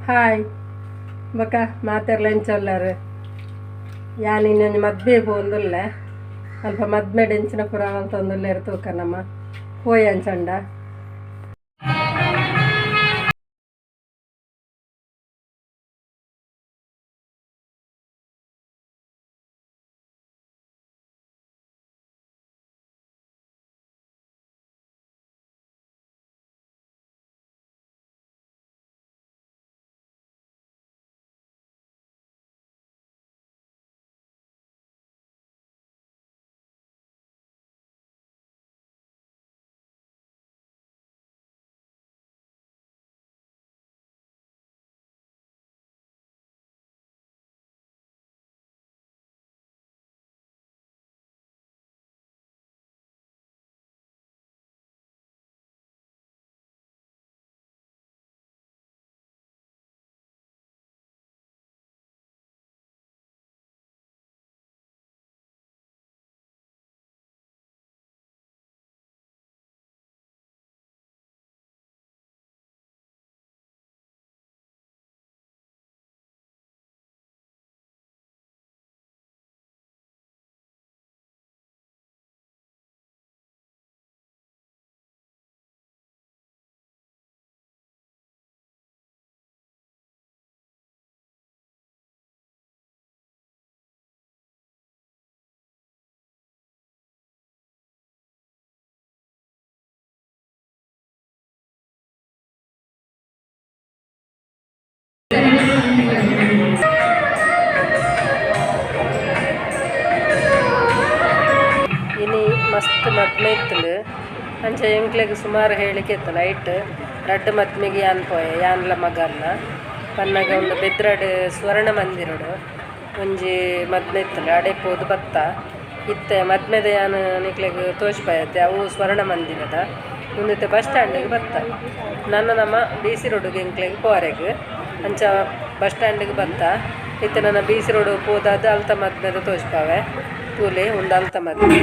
Hi ಬೊಕ ಮಾತೆರ್ಲೆಂಚೊಲ್ಲರು ಯಾನ್ ಇನ್ನೊಂದು ಮದ್ವೆ ಪೋಂದುಲ್ಲ ಅಲ್ಪ ಮದ್ಮೆಡ್ ಎಂಚಿನ ಪುರ ಅಂತೊಂದುಲ್ಲೆರ್ ತೂಕನಮ್ಮ ಹೋಯ್ ಅಂಚಂಡ ಮಸ್ತ್ ಮದ್ಮೆ ಇತ್ತಲು ಅಂಚ ಎಂಕ್ಲೆಗ್ ಸುಮಾರು ಹೇಳಿಕೆ ಇತ್ತು ನೈಟ್ ರಡ್ಡ್ ಮದ್ಮೆಗೆ ಯಾನ್ ಪೋಯೆ ಯಾನ್ಲ ಮಗನ್ನ ಪನ್ನಗ ಒಂದು ಬೆದ್ರಡ್ ಸ್ವರ್ಣ ಮಂದಿರಡು ಒಂಜಿ ಮದ್ಮೆ ಇತ್ತಲು ಅಡೆ ಪೋದು ಬತ್ತ ಇತ್ತೆ ಮದ್ಮೆದ ಯಾನ್ ನಿಕ್ಲೆಗ್ ತೋಜ್ಪಾಯತ್ತೆ ಅವು ಸ್ವರ್ಣ ಮಂದಿರದ ಮುಂದಿತ್ತೆ ಬಸ್ ಸ್ಟ್ಯಾಂಡಿಗೆ ಬತ್ತ ನಮ್ಮ ಬಿ ಸಿ ರೋಡಿಗೆ ಎಂಕ್ಲೆಗ್ ಪೋರೆಗ್ ಅಂಚ ಬಸ್ ಸ್ಟ್ಯಾಂಡಿಗೆ ಬತ್ತ ಇತ್ತೆ ನನ್ನ ಬಿ ಸಿ ರೋಡ್ ಪೋದಾದ ಅಲ್ತ ಮದ್ಮೆದ ತೋಜ್ಪಾವೆ ತೂಲೆ ಉಂಡು ಅಲ್ತ ಮದ್ಮೆ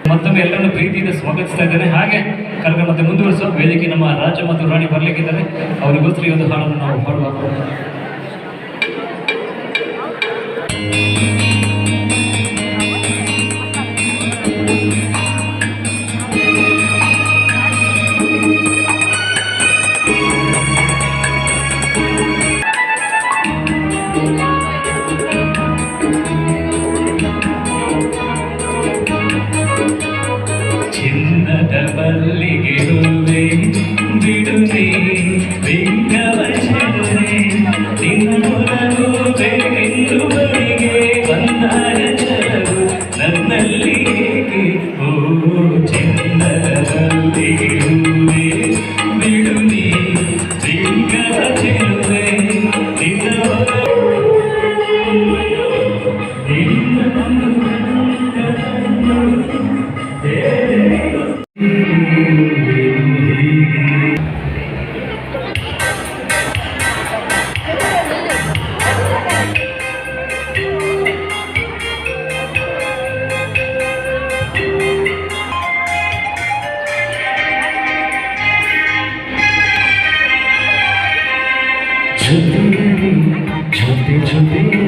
ಮತ್ತೊಮ್ಮೆ ಎಲ್ಲರನ್ನು ಪ್ರೀತಿಯಿಂದ ಸ್ವಾಗತಿಸ್ತಾ ಇದ್ದೇನೆ. ಹಾಗೆ ಕಾರ್ಯಕ್ರಮ ಮತ್ತೆ ಮುಂದುವರಿಸುವ ವೇದಿಕೆ ನಮ್ಮ ರಾಜ ಮತ್ತು ರಾಣಿ ಬರಲಿಕ್ಕಿದ್ದಾರೆ. ಅವರಿಗೋಸ್ಕರ ಈ ಒಂದು ಹಾಡನ್ನು ನಾವು ಹಾಡುವ. ಚಿನ್ನದ ಬಲ್ಲಿಗೆ ಹೂವೆ ಬಿಡುವೆ ಬೆಂಕವಶನೆ ನಿನ್ನೊಲವು ಬೇಕೆಂದು ಬಳಿಗೆ ಬಂದಾರ ಚಲವು ನನ್ನಲ್ಲಿ ಏಕೆ ಓ ಚಿನ್ನದ ಬಲ್ಲಿಗೆ ಹೂವೆ ಬಿಡುವೆ ಬೆಂಕವಶನೆ छोटे छोटे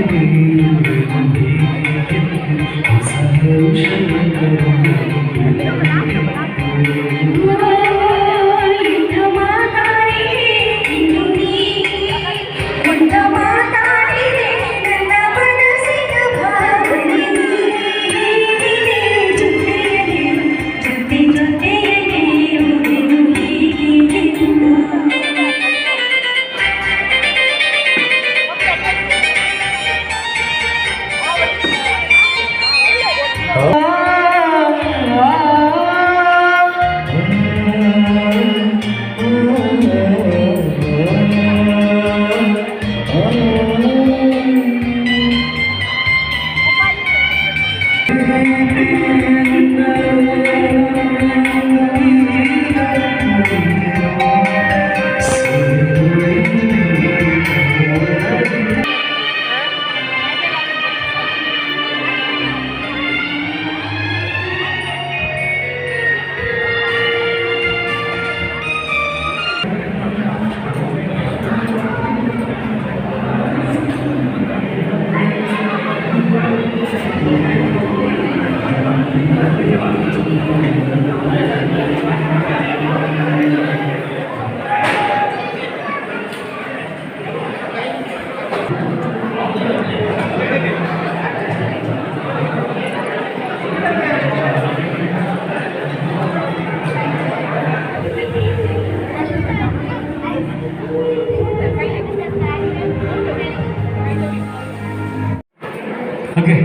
ಓಕೆ,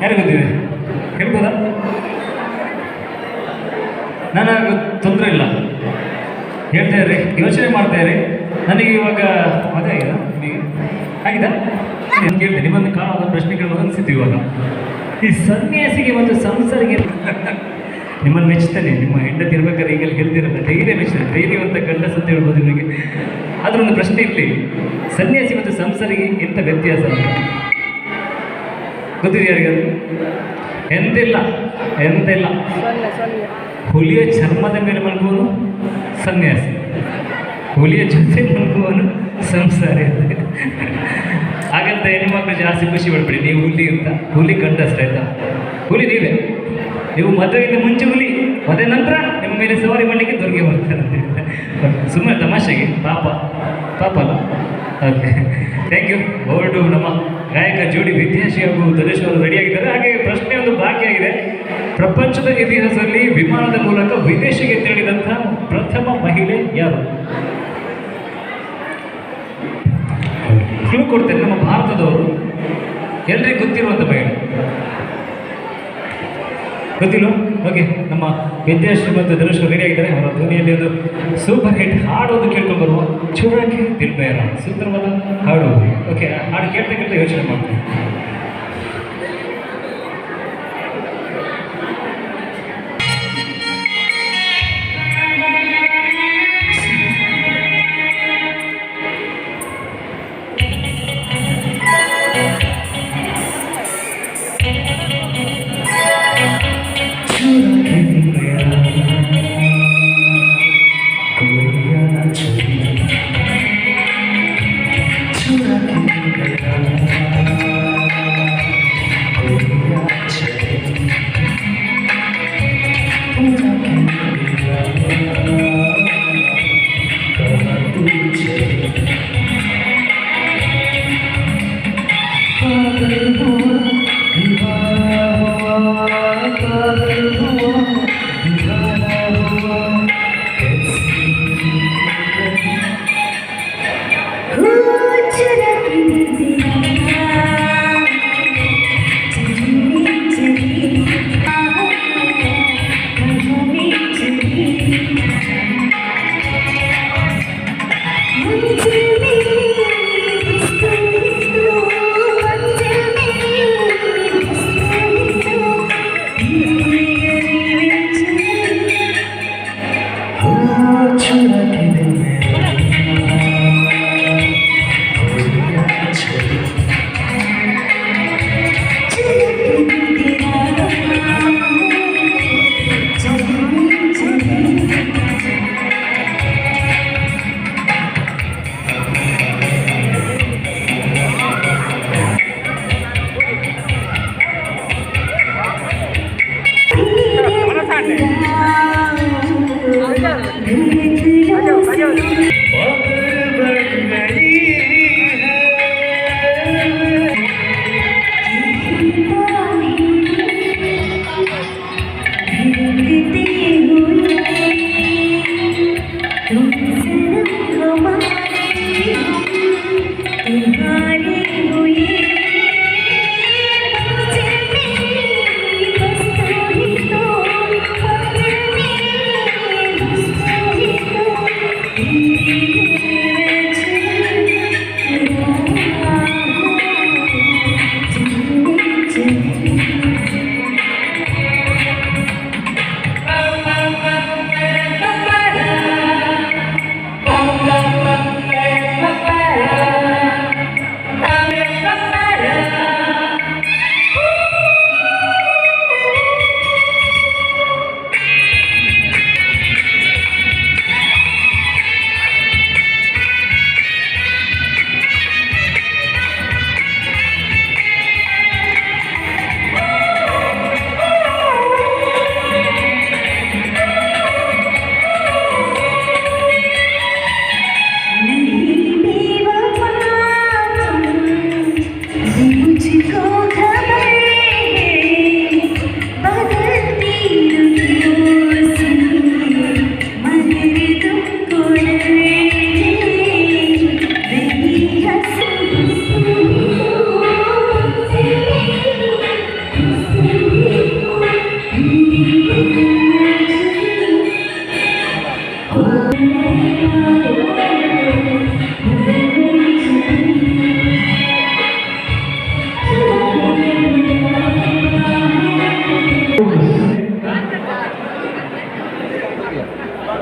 ಯಾರು ಗೊತ್ತಿದೆ ಹೇಳ್ಬೋದಾ? ನನಗೆ ತೊಂದರೆ ಇಲ್ಲ, ಹೇಳ್ತಾ ಇರ್ರಿ, ಯೋಚನೆ ಮಾಡ್ತಾ ಇರಿ. ನನಗೆ ಇವಾಗ ಮದುವೆ ಆಗಿದೆ, ನಿಮಗೆ ಆಗಿದಾ? ನಾನು ಕೇಳಿದೆ, ನಿಮ್ಮನ್ನು ಒಂದು ಪ್ರಶ್ನೆ ಕೇಳೋದು ಅನಿಸಿತ್ತು. ಇವಾಗ ಈ ಸನ್ಯಾಸಿಗೆ ಒಂದು ಸಂಸಾರಿಗೆ ನಿಮ್ಮನ್ನು ಮೆಚ್ತೇನೆ. ನಿಮ್ಮ ಹೆಂಡತಿ ಇರ್ಬೇಕಾದ್ರೆ ಈಗೆಲ್ಲ ಹೇಳ್ತಿರಲ್ಲ, ಧೈರ್ಯ ಮೆಚ್ತೇನೆ, ಧೈರ್ಯವಂತ ಗಂಡಸ ಅಂತ ಹೇಳ್ಬೋದು ನಿಮಗೆ. ಆದ್ರೆ ಒಂದು ಪ್ರಶ್ನೆ ಇರಲಿ, ಸನ್ಯಾಸಿ ಮತ್ತು ಸಂಸಾರಿಗೆ ಎಂಥ ವ್ಯತ್ಯಾಸ ಅಂತ ಗೊತ್ತಿದೆ ಯಾರಿಗದು? ಎಂತಿಲ್ಲ. ಹುಲಿಯ ಚರ್ಮದ ಮೇಲೆ ಮಲಗುವನು ಸನ್ಯಾಸಿ, ಹುಲಿಯ ಜೊತೆ ಮಲಗುವನು ಸಂಸಾರಿ. ಹಾಗಂತ ಹೆಣ್ಮಕ್ಳು ಜಾಸ್ತಿ ಖುಷಿ ಪಡ್ಬೇಡಿ, ನೀವು ಹುಲಿ ಅಂತ. ಹುಲಿ ಗಂಡಸ್ರ ಆಯ್ತಾ? ಹುಲಿ ನೀವೇ. ನೀವು ಮದುವೆಯಿಂದ ಮುಂಚೆ ಹುಲಿ, ಮದುವೆ ನಂತರ ನಿಮ್ಮ ಮೇಲೆ ಸವಾರಿ ಮಾಡಲಿಕ್ಕೆ ದೊರಕೆ ಬರ್ತಾರೆ. ಸುಮ್ಮನೆ ತಮಾಷೆಗೆ, ಪಾಪ ಅಲ್ಲ. Okay, thank you. ಹೊರಟು ನಮ್ಮ ಗಾಯಕ ಜೋಡಿ ವಿದ್ಯಾಶ್ರೀ ಹಾಗೂ ಧನುಷ್ ಅವರು ರೆಡಿಯಾಗಿದ್ದಾರೆ. ಹಾಗೆ ಪ್ರಶ್ನೆ ಒಂದು ಬಾಕಿಯಾಗಿದೆ. ಪ್ರಪಂಚದ ಇತಿಹಾಸದಲ್ಲಿ ವಿಮಾನದ ಮೂಲಕ ವಿದೇಶಕ್ಕೆ ತೆರಳಿದಂಥ ಪ್ರಥಮ ಮಹಿಳೆ ಯಾರು? ಕ್ಲೂ ಕೊಡ್ತೇನೆ, ನಮ್ಮ ಭಾರತದವರು, ಎಲ್ರಿಗೂ ಗೊತ್ತಿರುವಂಥ ಮಹಿಳೆ. ಗೊತ್ತಿಲ್ಲ? ಓಕೆ, ನಮ್ಮ ವಿದ್ಯಾಶ್ರೀ ಮತ್ತು ಧನುಷ್ ರೆಡಿ ಆಗಿದ್ದಾರೆ. ಅವರ ಧ್ವನಿಯಲ್ಲಿ ಒಂದು ಸೂಪರ್ ಹಿಟ್ ಹಾಡೋದು ಕೇಳ್ಕೊಂಡು ಬರುವ ಚೂರಾಕಿ ದಿಲ್ಬೇರ ಸುಂದರವಾದ ಹಾಡು. ಓಕೆ, ಹಾಡು ಕೇಳ್ತಾ ಯೋಚನೆ ಮಾಡ್ತೀನಿ.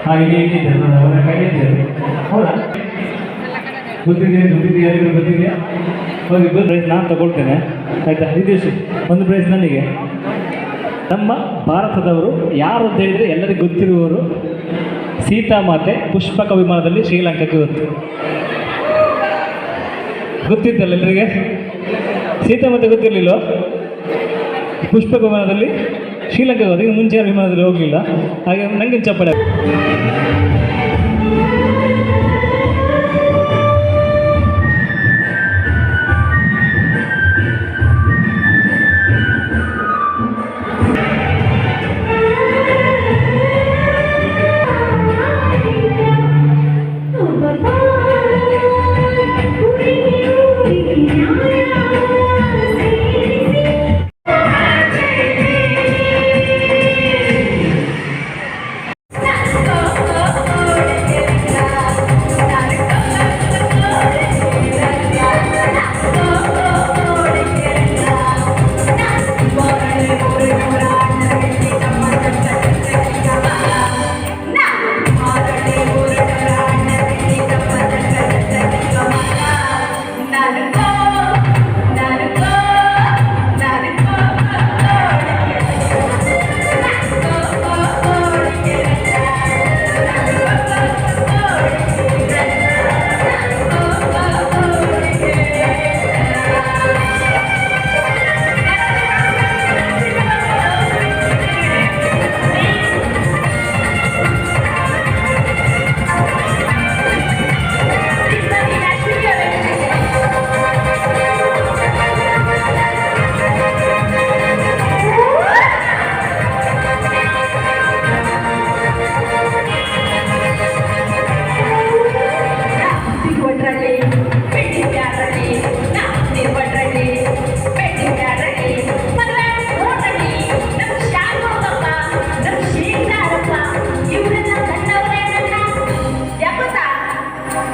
ಹಾಂ ಇಲ್ಲಿ ಅವರ ಕೈಯಿದ್ದಾರೆ ಹೌದಾ ಗೊತ್ತಿದೆಯಾ ಯಾರಿಗೂ ಗೊತ್ತಿದೆಯಾ ಹೋಗಿ ಒಂದು ಪ್ರೈಸ್ ನಾನು ತಗೊಳ್ತೇನೆ ಆಯಿತಾ ನಿತೀಶ್ ಒಂದು ಪ್ರೈಸ್ ನನಗೆ ನಮ್ಮ ಭಾರತದವರು ಯಾರು ಅಂತ ಹೇಳಿದರೆ ಎಲ್ಲರಿಗೂ ಗೊತ್ತಿರುವವರು ಸೀತಾಮಾತೆ ಪುಷ್ಪಕ ವಿಮಾನದಲ್ಲಿ ಶ್ರೀಲಂಕಾಕ್ಕೆ ಗೊತ್ತಿತ್ತಲ್ಲ ಎಲ್ಲರಿಗೆ ಸೀತಾಮಾತೆ ಗೊತ್ತಿರಲಿಲ್ಲ ಪುಷ್ಪಕ ವಿಮಾನದಲ್ಲಿ ಶ್ರೀಲಂಕಾಗೆ ಹೋದ ಈಗ ಮುಂಚೆ ವಿಮಾನದಲ್ಲಿ ಹೋಗಲಿಲ್ಲ ಹಾಗೆ ನನಗೆ ಚಪ್ಪಳೆ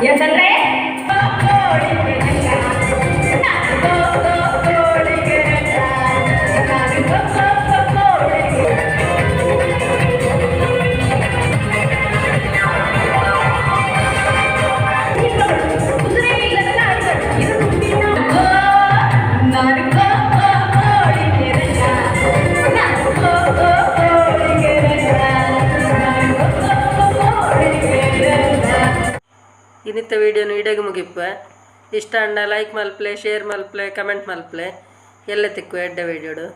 ಯಾಕಂದ್ರೆ ಇನ್ನಿತ್ತ ವೀಡಿಯೋನು ಇಡಗೆ ಮುಗಿಪ್ಪ ಇಷ್ಟ ಅಂಡ ಲೈಕ್ ಮಲ್ಪ್ಲೆ ಶೇರ್ ಮಲ್ಪ್ಲೆ ಕಮೆಂಟ್ ಮಲ್ಪ್ಲೆ ಎಲ್ಲ ತಿಕ್ಕು ಎಡ್ಡ ವೀಡಿಯೋಡು